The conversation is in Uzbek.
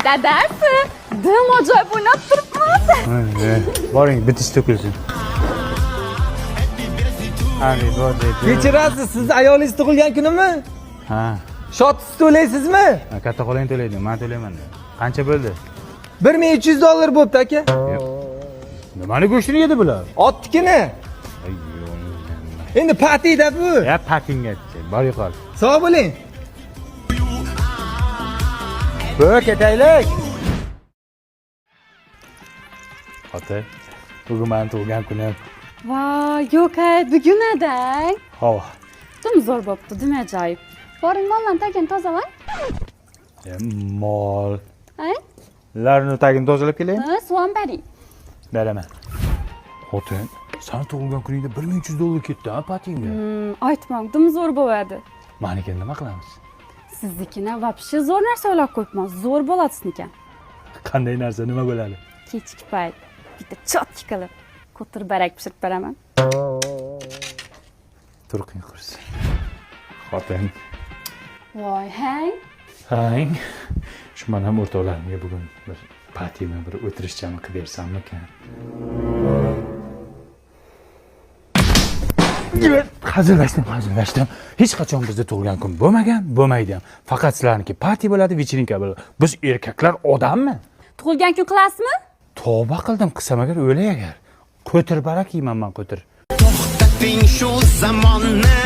Dadasi, dim ajoyib o'ynab turibmiz. Boring, bitish to'kilsin. Happy birthday. Kechirasiz, sizni ayolingiz tug'ilgan kunimi? Ha. Shotisiz to'laysizmi? Katta qo'ling to'laydi, men to'layman. Qancha bo'ldi? $1300 bo'pti aka. Nimani go'shtini yedi bular? Otnikini. Endi patida bu. Ya patingga, bor yo'qol. Sog' bo'ling. Bo'k ketaylik. Ota, bugun men tug'ilgan kunim. Voy, yo'q, bugun adang. Havo. Dim zo'r bo'pti, dim ajoyib. Boring, mollarni tagini tozalang. Mol. Ay? Larni tagini tozalab kelay. Ha, suv ham bering. Beraman. Xotin, sen tug'ilgan kuningda $1300 ketdi, ha, patingga. Aytmang, dim zo'r bo'ladi. Meniki nima qilamiz? Siznikini вообще zo'r narsa o'ylab qo'yibman. Zo'r bo'ladi siznikan. Qanday narsa, nima bo'ladi? Kechki payt bitta chotki qilib ko'tir barak pishirib beraman. Turqing qursin. Xotin. Voy, hang. Hang. Shu men ham o'rtoqlarimga bugun bir patiyni bir o'tirishchami qilib bersammikan? Hazillashdim. Hech qachon bizda tug'ilgan kun bo'lmaydi ham. Faqat sizlarniki partiya bo'ladi, вечеринка bo'ladi. Biz erkaklar odammi? Tug'ilgan kun qilasizmi? Tavba qildim, qilsam agar o'lay agar. Qo'tir barak yeyman men qo'tir. To'xtating shu zamonni